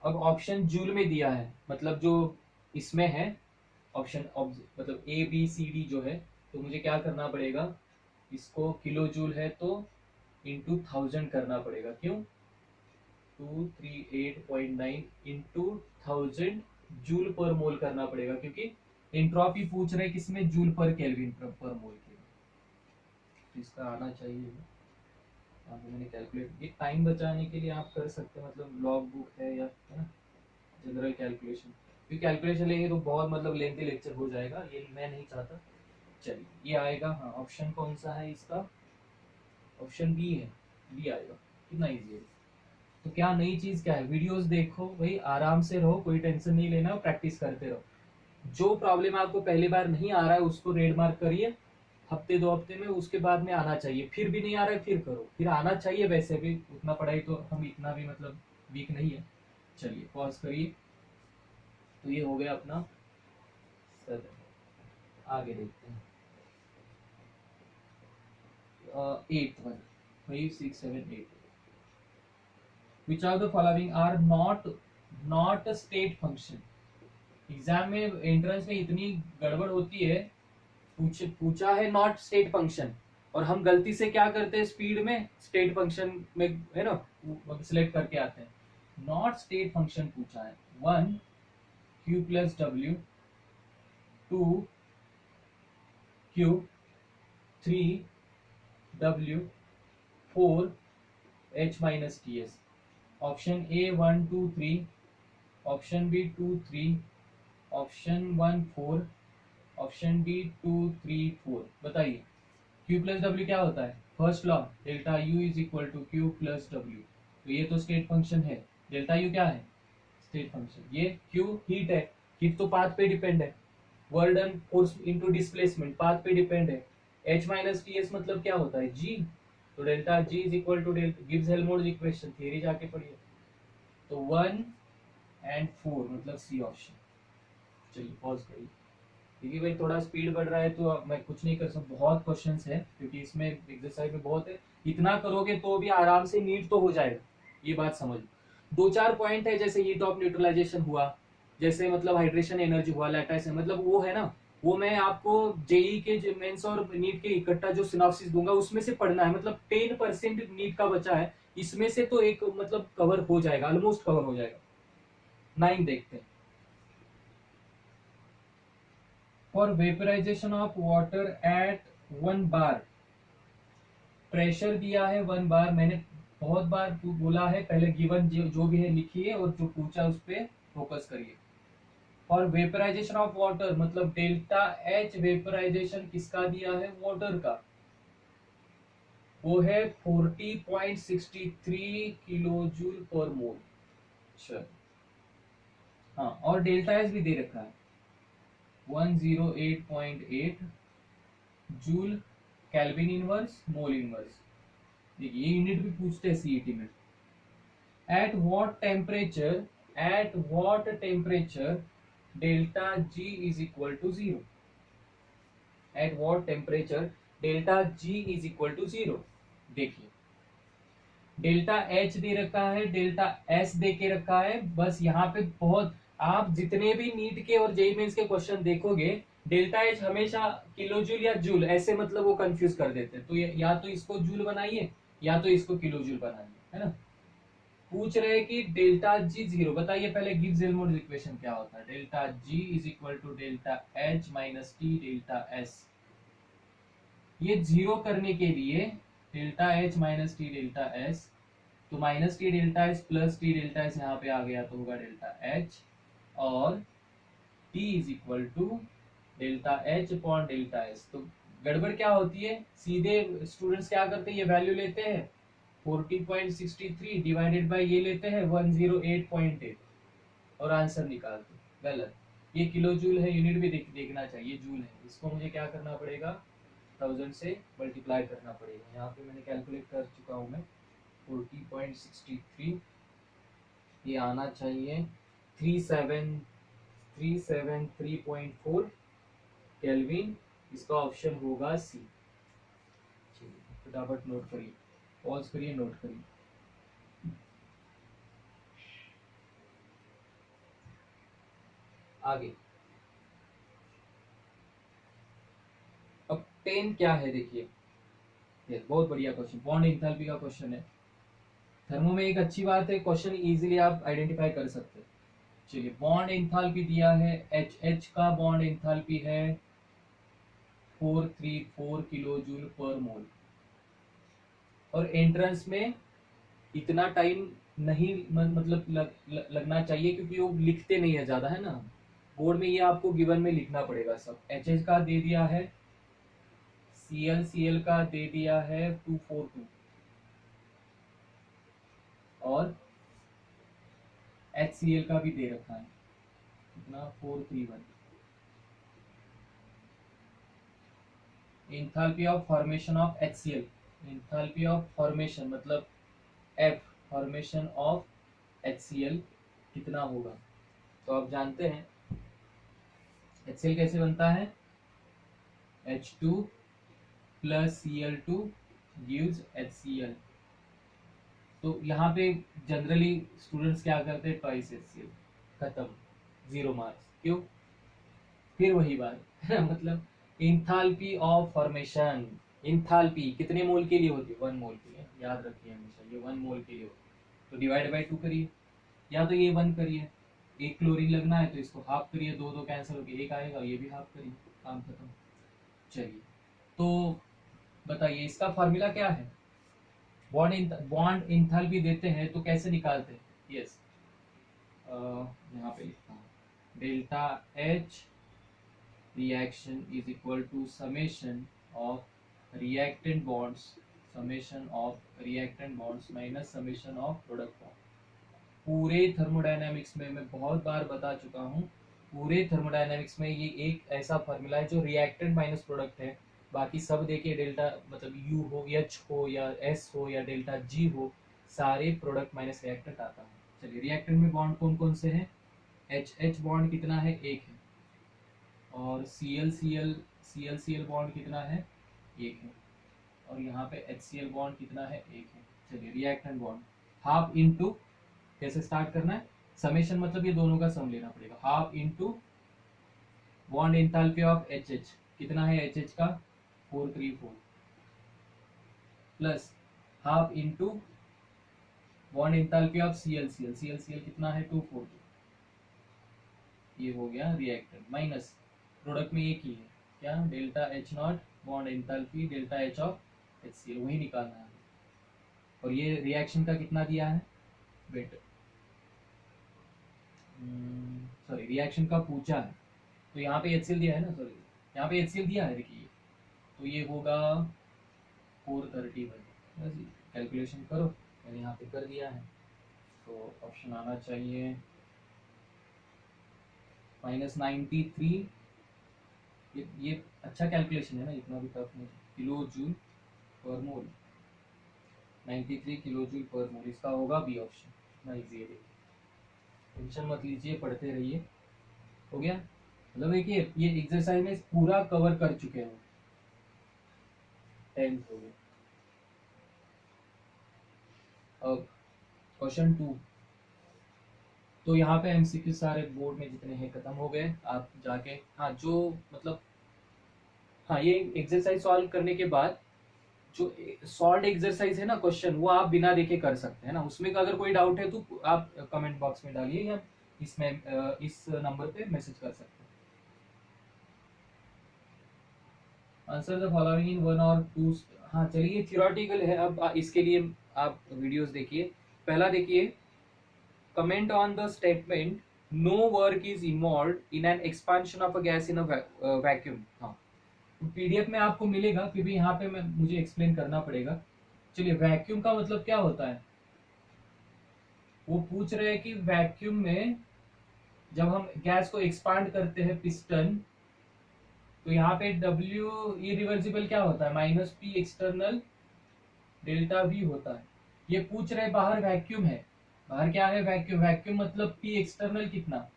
अब ऑप्शन जूल में दिया है, मतलब जो इसमें है ऑप्शन, मतलब ABCD जो है, तो मुझे क्या करना पड़ेगा, इसको किलो जूल है तो इंटू 1000 करना पड़ेगा, क्यों, 238.9 इंटू 1000 जूल पर मोल करना पड़ेगा, क्योंकि एंट्रोपी पूछ रहे किसमें, जूल पर केल्विन पर मोल के, तो इसका आना चाहिए। मैंने कैलकुलेट, ये टाइम बचाने के लिए आप कर सकते हैं, मतलब लॉग बुक है या है ना, जनरल कैलकुलेशन, क्योंकि कैलकुलेशन लेंगे तो बहुत मतलब लेंथी लेक्चर हो जाएगा, ये मैं नहीं चाहता। चलिए ये आएगा, हाँ ऑप्शन कौन सा है इसका, ऑप्शन बी है, बी आएगा, कितना इजी है। तो क्या नई चीज क्या है, वीडियोस देखो भाई, आराम से रहो, कोई टेंशन नहीं लेना, प्रैक्टिस करते रहो, जो प्रॉब्लम आपको पहली बार नहीं आ रहा है उसको रेड मार्क करिए, हफ्ते 2 हफ्ते में उसके बाद में आना चाहिए, फिर भी नहीं आ रहा है फिर करो, फिर आना चाहिए, वैसे भी उतना पढ़ाई तो हम इतना भी मतलब वीक नहीं है। चलिए पॉज करिए, तो ये हो गया अपना सर, आगे देखते हैं। 8th one, 5 6 7 8, which of the following are not a state function। Exam में एंट्रेंस में इतनी गड़बड़ होती है, पूछा है नॉट स्टेट फंक्शन, और हम गलती से क्या करते हैं, स्पीड में स्टेट फंक्शन में है ना सिलेक्ट करके आते हैं, नॉट स्टेट फंक्शन पूछा है। 1 Q plus W, 2 Q, 3 W, 4 H minus TS, option A 1 2 3, option B 2 3, option 1 4, option D 2 3 4, बताइए Q प्लस W क्या होता है, first law, delta U is equal to Q plus W, तो ये तो state function है, डेल्टा U क्या है, स्टेट फंक्शन, ये Q हीट है, हीट तो पाथ पे डिपेंड है, work done force into displacement path पे डिपेंड है, H माइनस TS मतलब क्या होता है, G, तो delta G is equal to gives Helmholtz equation, theory जाके पढ़िए, तो 1 and 4 मतलब सी ऑप्शन। चलिए पॉज करिए, क्योंकि भाई थोड़ा स्पीड बढ़ रहा है तो अब मैं कुछ नहीं कर सकता, बहुत क्वेश्चंस है, क्योंकि इसमें एक्सरसाइज में बहुत है, इतना करोगे तो भी आराम से नीट तो हो जाएगा, ये बात समझ। 2-4 पॉइंट है, जैसे हीट ऑफ न्यूट्रलाइजेशन हुआ, जैसे मतलब हाइड्रेशन एनर्जी हुआ, लैटाइस मतलब वो है ना, वो मैं आपको जेई के मेंस और नीट के इकट्ठा जो सिनॉप्सिस दूंगा उसमें से पढ़ना है, मतलब 10% नीट का बचा है, इसमें से तो एक मतलब कवर हो जाएगा, ऑलमोस्ट कवर हो जाएगा। 9 देखते हैं। For vaporisation of water at 1 bar, pressure दिया है 1 बार, मैंने बहुत बार बोला है, पहले गिवन जो भी है लिखिए और जो पूछा उस पर फोकस करिए। और वेपराइजेशन ऑफ वाटर मतलब डेल्टा एच वेपराइजेशन किसका दिया है, वाटर का, वो है 40.63 किलो जूल पर मोल। चल हाँ, और डेल्टा एच भी दे रखा है 108.8 joule kelvin inverse mole inverse. देखिए ये यूनिट भी पूछते हैं सीईटी में। At what temperature delta G is equal to 0, at what temperature delta G is equal to 0। देखिए डेल्टा एच दे रखा है, डेल्टा एस दे के रखा है, बस यहाँ पे बहुत, आप जितने भी नीट के और जेईई मेंस के क्वेश्चन देखोगे डेल्टा एच हमेशा किलो जूल या जूल ऐसे मतलब वो कंफ्यूज कर देते हैं, तो या तो इसको जूल बनाइए या तो इसको किलो जूल बनाइए, है ना। पूछ रहे हैं कि डेल्टा जी 0, बताइए पहले गिब्स एल्मोंट्ज इक्वेशन क्या होता है, delta G is equal to delta H minus T delta S. ये 0 करने के लिए delta H minus T delta S, तो minus T delta S plus T delta S यहाँ पे आ गया तो होगा डेल्टा एच, और T is equal to delta H upon delta S. तो गड़बड़ क्या होती है, सीधे स्टूडेंट्स क्या करते हैं, ये वैल्यू लेते हैं 40.63 डिवाइडेड बाय ये लेते हैं 108.8 और आंसर निकालते हैं, गलत। ये किलो जूल है, यूनिट भी देखना चाहिए, जूल है, इसको मुझे क्या करना पड़ेगा 1000 से मल्टीप्लाई करना पड़ेगा। यहाँ पे मैंने कैलकुलेट कर चुका हूँ मैं 40.63, ये आना चाहिए 3733.4 केल्विन, इसका ऑप्शन होगा सी। फटाफट नोट करिए, पॉज करिए, नोट करिए। आगे अब 10 क्या है देखिए, ये बहुत बढ़िया क्वेश्चन, बॉन्ड एंथैल्पी का क्वेश्चन है। थर्मो में एक अच्छी बात है, क्वेश्चन इजीली आप आइडेंटिफाई कर सकते हैं। चलिए बॉन्ड एंथैल्पी दिया है, एच का बॉन्ड एंथैल्पी है 434 किलो जूल पर मोल, और एंट्रेंस में इतना टाइम नहीं मतलब लगना चाहिए, क्योंकि वो लिखते नहीं है ज्यादा, है ना, बोर्ड में ये आपको गिवन में लिखना पड़ेगा सब। एच का दे दिया है, Cl का दे दिया है 242, और HCl का भी दे रखा है कितना 431। Enthalpy of formation of HCl, enthalpy of formation मतलब F, फॉर्मेशन ऑफ HCl कितना होगा, तो आप जानते हैं HCl कैसे बनता है, H2 plus Cl2 gives HCl। तो यहाँ पे जनरली स्टूडेंट्स क्या करते हैं, ट्वाइस HCl, खत्म, 0 मार्क्स। क्यों, फिर वही बात है ना, मतलब इंथाल्पी ऑफ फॉर्मेशन, इंथाल्पी कितने मोल के लिए होती है, 1 मोल के लिए, याद रखिए हमेशा ये 1 मोल के लिए होती है। तो डिवाइड बाय 2 करिए, या तो ये 1 करिए, एक क्लोरीन लगना है तो इसको हाफ करिए, दो दो कैंसिल होकर एक आएगा, ये भी हाफ करिए, काम खत्म। चलिए तो बताइए इसका फॉर्मूला क्या है, बॉन्ड इंथैल्पी देते हैं तो कैसे निकालते हैं, यस यहाँ पे लिखता हूँ delta H reaction is equal to summation of reactant bonds, summation of reactant bonds minus summation of product bond। पूरे थर्मोडायनामिक्स में मैं बहुत बार बता चुका हूँ, पूरे थर्मोडायनामिक्स में ये एक ऐसा फार्मूला है जो रिएक्टेंट माइनस प्रोडक्ट है, बाकी सब देखिए डेल्टा मतलब यू हो, एच हो या एस हो या डेल्टा जी हो, सारे प्रोडक्ट माइनस रिएक्टेंट आता है। चलिए रिएक्टेंट में बॉन्ड कौन कौन से हैं, एच एच बॉन्ड कितना है, एक है, और Cl बॉन्ड कितना है, एक है, और यहाँ पे HCl बॉन्ड कितना है, एक है। चलिए रिएक्टेंट बॉन्ड हाफ इनटू, कैसे स्टार्ट करना है, समेशन मतलब ये दोनों का सम लेना पड़ेगा, half into bond enthalpy of H H कितना है, एच एच का 434 plus half into bond enthalpy of C L C L, C L C L कितना है 242, ये हो गया रिएक्टेंट माइनस प्रोडक्ट में एक ही है क्या, delta H not bond enthalpy delta H of H C L, वही निकालना है। और ये रिएक्शन का कितना दिया है, वेट सॉरी रिएक्शन का पूछा है, तो यहाँ पे HCl दिया है ना, सॉरी यहाँ पे HCl दिया है देखिए, तो ये होगा 431, बस कैलकुलेशन करो, मैंने यहाँ पे कर दिया है, तो ऑप्शन आना चाहिए -93, ये अच्छा कैलकुलेशन है ना, इतना भी टफ नहीं, किलो जूल पर मोल, 93 किलो जूल पर मोल, इसका होगा बी ऑप्शन, इतना ईजी है, टेंशन मत लीजिए, पढ़ते रहिए। हो गया, मतलब देखिए ये एक्सरसाइज में पूरा कवर कर चुके हैं, 10th हो गया। अब क्वेश्चन 2, तो यहाँ पे एमसीक्यू सारे बोर्ड में जितने हैं खत्म हो गए, आप जाके हाँ जो मतलब हाँ ये एक्सरसाइज सॉल्व करने के बाद जो सॉल्व एक्सरसाइज है ना क्वेश्चन, वो आप बिना देखे कर सकते हैं ना, उसमें अगर कोई डाउट है तो आप कमेंट बॉक्स में डालिए या इसमें इस नंबर पे मैसेज कर सकते हैं। आंसर द फॉलोइंग इन 1 और 2, हाँ चलिए थियोरेटिकल है, अब इसके लिए आप वीडियोस देखिए। पहला देखिए, comment on the statement no work is involve in an expansion of a gas in a vacuum. हाँ पीडीएफ में आपको मिलेगा, फिर भी यहाँ पे मुझे एक्सप्लेन करना पड़ेगा। चलिए वैक्यूम का मतलब क्या होता है, वो पूछ रहे हैं कि वैक्यूम में जब हम गैस को एक्सपांड करते हैं पिस्टन, तो यहाँ पे W इरिवर्सिबल क्या होता है, -P एक्सटर्नल डेल्टा V होता है। ये पूछ रहे बाहर वैक्यूम है, बाहर क्या है वैक्यूम, वैक्यूम मतलब P एक्सटर्नल कितना,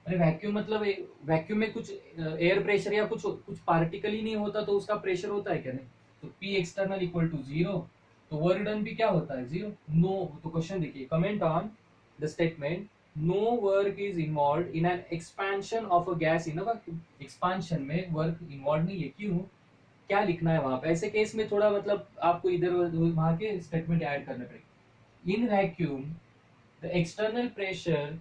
अरे वैक्यूम मतलब वैक्यूम में कुछ एयर प्रेशर या कुछ कुछ पार्टिकल ही नहीं होता तो उसका प्रेशर होता है क्या, नहीं, तो P एक्सटर्नल इक्वल टू 0, तो वर्क डन भी क्या होता है 0, नो। तो क्वेश्चन देखिए, comment on the statement no work is involve in an expansion of a gas in a vacuum, expansion में वर्क इन्वॉल्व नहीं है, क्यों, क्या लिखना है वहां पे, ऐसे केस में थोड़ा मतलब आपको इधर वहां के स्टेटमेंट ऐड करने पड़ेंगे। In vacuum the external pressure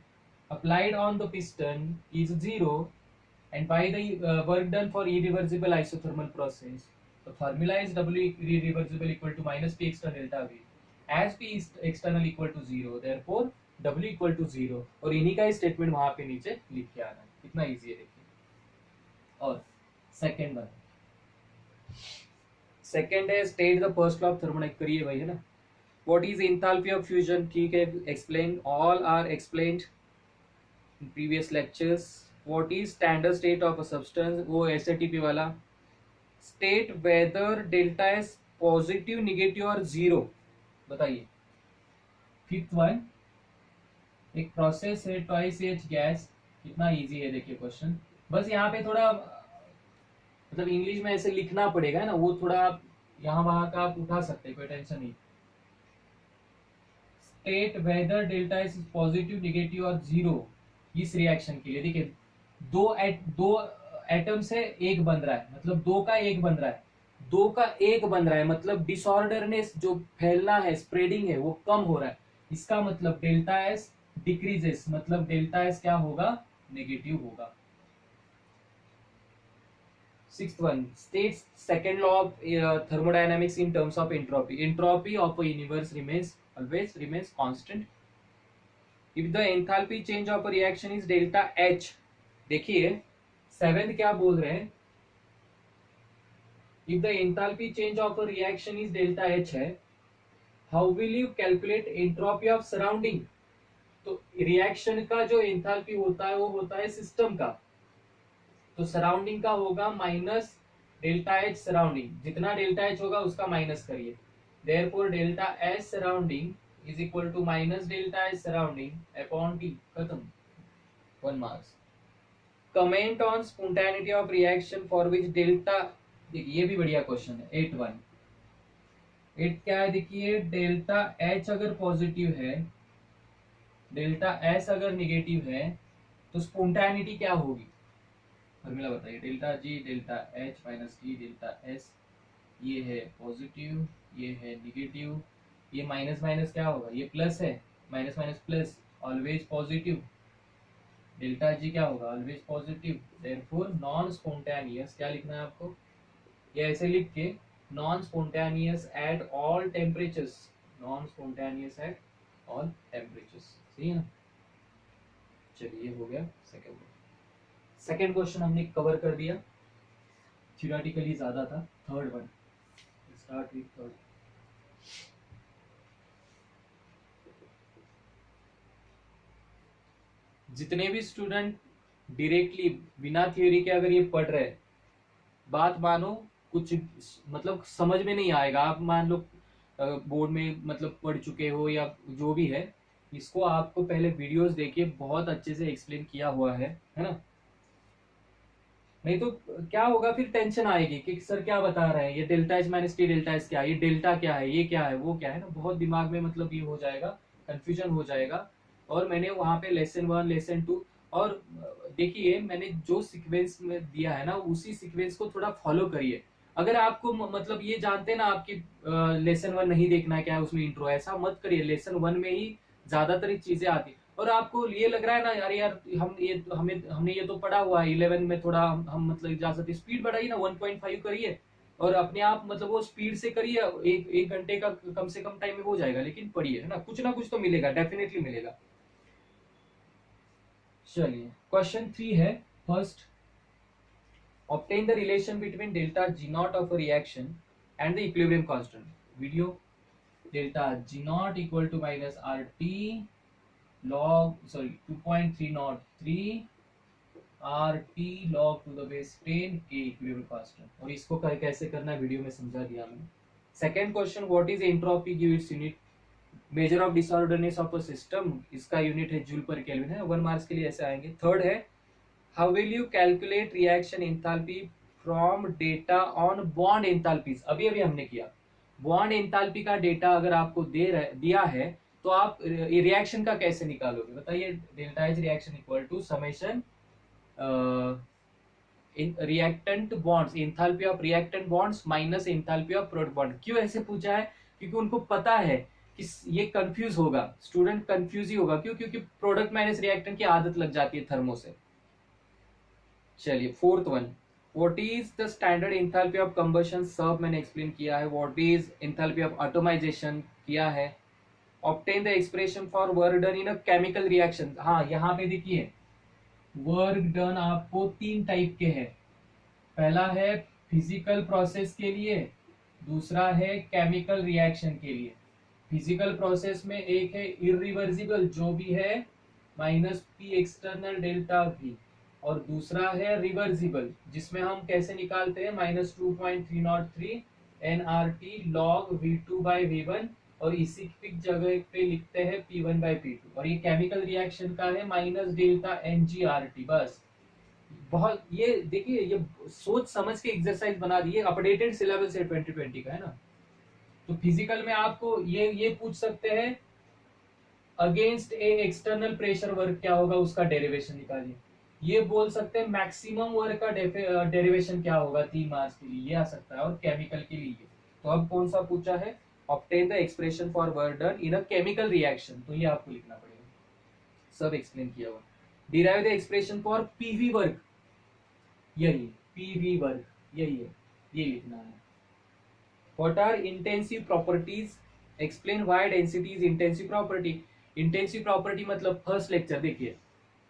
applied on the piston is 0 and by the work done for irreversible isothermal process, the formula is W irreversible equal to -P external delta V, as P is external equal to 0 therefore W equal to 0, और इन्हीं का statement वहां पे नीचे लिख के आना है, कितना इजी है देखिए। और सेकंड वन, सेकंड है state the first law of thermodynamics, करिए भाई है ना, what is enthalpy of fusion, ठीक है explain, all are explained in previous lectures। what is standard state of a substance, वो SATP वाला, state whether delta S positive negative और zero, बताइए। फिफ्थ वन, एक प्रोसेस है ट्वाइस एच गैस, कितना easy है देखिए क्वेश्चन, बस यहाँ पे थोड़ा मतलब इंग्लिश में ऐसे लिखना पड़ेगा ना, वो थोड़ा यहाँ वहां का आप उठा सकते, कोई टेंशन नहीं। State whether delta S positive negative और जीरो, इस रिएक्शन के लिए देखिए दो एटम से एक बन रहा है, मतलब दो का एक बन रहा है, दो का एक बन रहा है, मतलब डिसऑर्डरनेस जो फैलना है, स्प्रेडिंग है, वो कम हो रहा है, इसका मतलब डेल्टा एस डिक्रीजेस, मतलब डेल्टा एस क्या होगा, नेगेटिव होगा। Sixth one, states second law of thermodynamics in terms of entropy, entropy of a universe remains always remains constant if the enthalpy change of a reaction is delta H। देखिए seventh क्या बोल रहे हैं, if the enthalpy change of a reaction is delta H है, how will you calculate entropy of surrounding, तो reaction का जो enthalpy होता है वो होता है सिस्टम का, तो सराउंडिंग का होगा माइनस डेल्टा H सराउंडिंग, जितना डेल्टा H होगा उसका माइनस करिए, therefore delta S surrounding is equal to minus delta S surrounding upon T, खत्म, 1 marks। comment on spontaneity of reaction for which delta, देखिए ये भी बढ़िया क्वेश्चन है, 8 क्या है देखिए, डेल्टा H अगर पॉजिटिव है, डेल्टा S अगर निगेटिव है, तो स्पॉन्टेनिटी क्या होगी, फॉर्मूला बताइए। Delta G delta H minus T delta S, ये है पॉजिटिव, ये है निगेटिव, ये माइनस माइनस क्या होगा, ये प्लस है, minus minus plus, always positive. Delta G क्या होगा, always positive. Therefore non spontaneous क्या लिखना है आपको, ये ऐसे लिख के, non spontaneous eight all temperatures, non spontaneous eight all temperatures, सही है ना। चलिए हो गया सेकेंड क्वेश्चन हमने कवर कर दिया, थ्योरेटिकली ज्यादा था। Third one, start with third. जितने भी स्टूडेंट डायरेक्टली बिना थ्योरी के अगर ये पढ़ रहे हैं, बात मानो कुछ मतलब समझ में नहीं आएगा। आप मान लो बोर्ड में मतलब पढ़ चुके हो या जो भी है, इसको आपको पहले वीडियोस देखिए, बहुत अच्छे से एक्सप्लेन किया हुआ है ना। नहीं तो क्या होगा, फिर टेंशन आएगी कि सर क्या बता रहे हैं, ये delta H minus T delta S क्या है, ये डेल्टा क्या है, ये क्या है, वो क्या है ना, बहुत दिमाग में मतलब ये हो जाएगा, कंफ्यूजन हो जाएगा। और मैंने वहां पे लेसन 1 लेसन 2, और देखिए मैंने जो सीक्वेंस में दिया है ना, उसी सीक्वेंस को थोड़ा फॉलो करिए। अगर आपको मतलब ये जानते हैं ना आपकी लेसन 1 नहीं देखना है क्या है उसमें इंट्रो, ऐसा मत करिए, लेसन 1 में ही ज्यादातर चीजें आती। और आपको ये लग रहा है ना यार यार हम ये हमने ये तो पढ़ा हुआ है 11 में, थोड़ा हम मतलब जा सकते, स्पीड बढ़ाइए ना, 1.5 करिए और अपने आप मतलब वो स्पीड से करिए, एक घंटे का कम से कम टाइम में हो जाएगा। लेकिन पढ़िए है ना कुछ तो मिलेगा, डेफिनेटली मिलेगा। चलिए क्वेश्चन 3 है first, obtain the relation between delta g naught of a reaction and the equilibrium constant, video, delta g naught equal to minus rt log 2.303 rt log to the base 10 k equilibrium constant। और इसको कैसे करना है video में समझा दिया मैंने। Second question, what is entropy, give its unit, measure of disorderness of a system, इसका यूनिट है जूल पर केल्विन है, 1 मार्क्स के लिए ऐसे आएंगे। थर्ड है, how will you calculate reaction enthalpy from data on bond enthalpies, अभी अभी हमने किया। बॉन्ड एंथैल्पी का डेटा अगर आपको दिया है तो आप रिएक्शन का कैसे निकालोगे, बताइए। Delta H reaction equal to summation reactant bonds, enthalpy of reactant bonds minus enthalpy of product bond. क्यों ऐसे पूछा है, क्योंकि उनको पता है कि ये कंफ्यूज होगा, स्टूडेंट कंफ्यूज ही होगा। क्यों, क्योंकि प्रोडक्ट माइनस रिएक्टेंट की आदत लग जाती है थर्मो से। चलिए fourth one, what is the standard enthalpy of combustion, सब मैंने एक्सप्लेन किया है। व्हाट इज एंथैल्पी ऑफ एटॉमाइजेशन किया है। Obtain the expression for work done in a chemical reaction, हाँ यहाँ पे देखिए वर्क डन आपको 3 टाइप के हैं। पहला है फिजिकल प्रोसेस के लिए, दूसरा है केमिकल रिएक्शन के लिए। फिजिकल प्रोसेस में एक है इरिवर्सिबल जो भी है minus P external delta we, और दूसरा है रिवर्सिबल जिसमें हम कैसे निकालते हैं -2.303 nRT log V2/V1, और इसी की जगह पे लिखते हैं P1/P2। और ये केमिकल रिएक्शन का है माइनस डेल्टा NGRT। बस बहुत ये देखिए, ये सोच समझ के एक्सरसाइज बना दी है, अपडेटेड सिलेबस है 2020 का है ना। तो फिजिकल में आपको ये पूछ सकते हैं अगेंस्ट ए एक्सटर्नल प्रेशर वर्क क्या होगा, उसका डेरिवेशन निकालिए। ये बोल सकते हैं मैक्सिमम वर्क का डेरिवेशन क्या होगा 3 मार्क्स के लिए, ये आ सकता है। और केमिकल के लिए तो अब कौन सा पूछा है, obtain the expression for work done in a chemical reaction, तो ये आपको लिखना पड़ेगा, सब एक्सप्लेन किया हुआ। Derive the expression for PV work, यही पीवी वर्क, यही है, ये लिखना है। What are intensive properties, explain why density is intensive property. Intensive property मतलब फर्स्ट लेक्चर देखिए,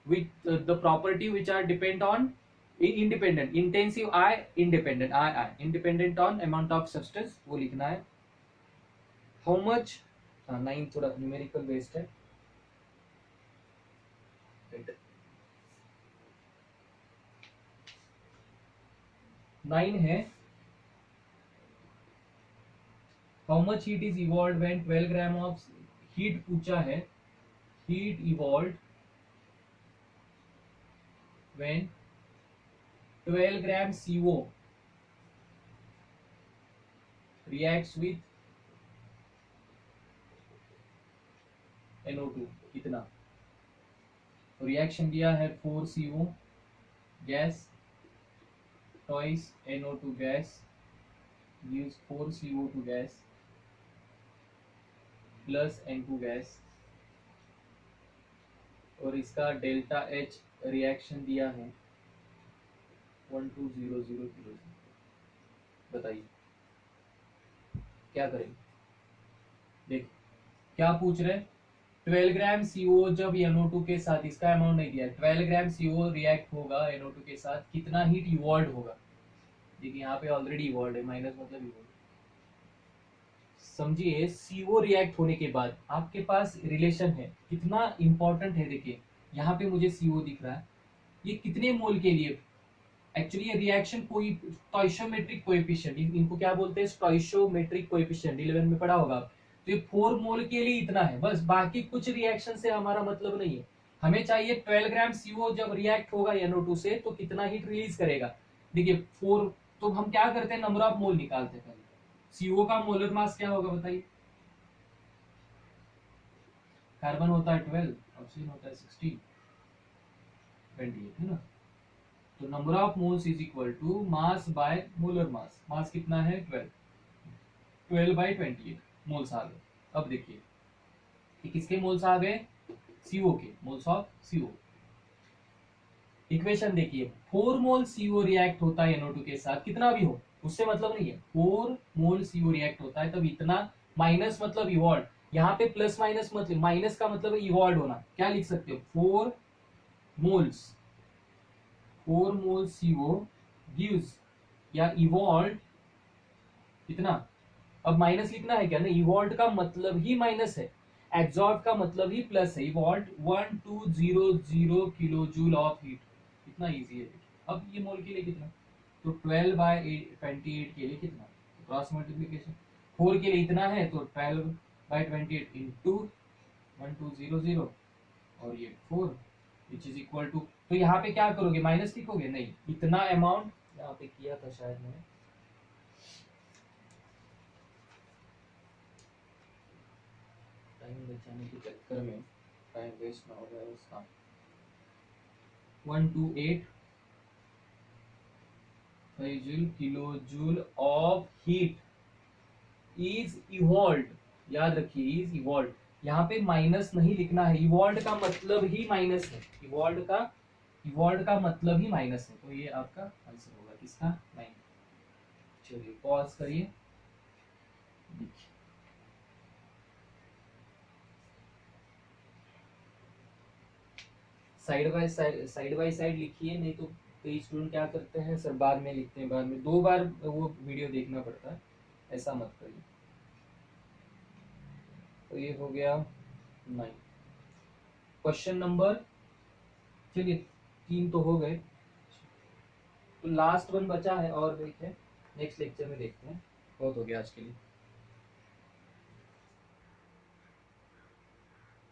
with the property which are depend on independent, intensive I independent, I independent on amount of substance, वो लिखना है। How much, 9 थोड़ा numerical waste है, 9 है, how much heat is evolve when 12 gram of heat पूछा है, heat evolve when 12 gram CO reacts with NO2, कितना। तो रिएक्शन दिया है 4CO gas twice NO2 gas gives 4 CO2 gas plus N2 gas, और इसका डेल्टा एच रिएक्शन दिया है 1200 किलो। बताइए क्या करें। देख क्या पूछ रहे, 12 ग्राम CO जब NO2 के साथ, इसका अमाउंट नहीं दिया, 12 ग्राम CO रिएक्ट होगा NO2 के साथ, कितना हीट इवॉल्व होगा। देखिए यहाँ पे ऑलरेडी इवॉल्व है, माइनस मतलब इवॉल्व। समझिए CO रिएक्ट होने के बाद आपके पास रिलेशन है, कितना इंपॉर्टेंट है। देखिए यहाँ पे मुझे CO दिख रहा है, ये कितने मोल के लिए, एक्चुअली ये रिएक्शन कोई स्टोइशियोमेट्रिक कोएफिशिएंट, इनको क्या बोलते हैं, स्टोइशियोमेट्रिक कोएफिशिएंट, 11 में पढ़ा होगा। तो ये 4 मोल के लिए इतना है बस, बाकी कुछ रिएक्शन से हमारा मतलब नहीं है। हमें चाहिए 12 ग्राम CO जब रिएक्ट होगा NO2 से तो कितना हीट रिलीज करेगा। देखिए 4, तो हम क्या करते हैं, नंबर ऑफ मोल निकालते हैं पहले। CO का मोलर मास क्या होगा बताइए। कार्बन होता है 12, ऑक्सीजन होता है 16, 28 है ना। तो number of moles is equal to mass by molar mass. Mass कितना है 12 बाय 28 मोल्स आ गए। अब देखिए कि किसके मोल्स आ गए, CO के, मोल्स ऑफ CO। इक्वेशन देखिए 4 मोल CO रिएक्ट होता है NO2 के साथ, कितना भी हो उससे मतलब नहीं है, 4 मोल CO रिएक्ट होता है तब इतना, माइनस मतलब इवॉल्व, यहाँ पे प्लस माइनस मतलब, माइनस का मतलब है इवॉल्व होना। क्या लिख सकते हो, 4 मोल्स, 4 मोल CO gives या इवॉल्व कितना। अब माइनस लिखना है क्या, नहीं, इवॉल्व का मतलब ही माइनस है, एब्जॉर्ब का मतलब ही प्लस है। Evolve 1200 kilo joule of heat, कितना इजी है। अब ये मोल के लिए कितना, तो 12 बाय 28 के लिए कितना, क्रॉस मल्टीप्लीकेशन, 4 के लिए इतना है तो 12 बाय 28 इंटू 1200 और ये 4 विच इज इक्वल टू, तो यहाँ पे क्या करोगे, माइनस लिखोगे, नहीं, इतना अमाउंट यहाँ पे किया था शायद मैंने, टाइम बचाने के चक्कर में टाइम वेस्ट ना हो जाए उसका। 128 kilo joule of heat is evolve, याद रखिए इज इवॉल्व, यहाँ पे माइनस नहीं लिखना है, इवॉल्व का मतलब ही माइनस है, इवॉल्व का मतलब ही माइनस है, तो ये आपका आंसर होगा किसका, 9। चलिए पॉज करिए, साइड बाय साइड लिखिए, नहीं तो कई स्टूडेंट क्या करते हैं सर बाद में लिखते हैं, बाद में 2 बार वो वीडियो देखना पड़ता है, ऐसा मत करिए। तो ये हो गया 9 क्वेश्चन नंबर, चलिए 3 तो हो गए, तो लास्ट वन बचा है और देखें नेक्स्ट लेक्चर में देखते हैं, बहुत हो गया आज के लिए।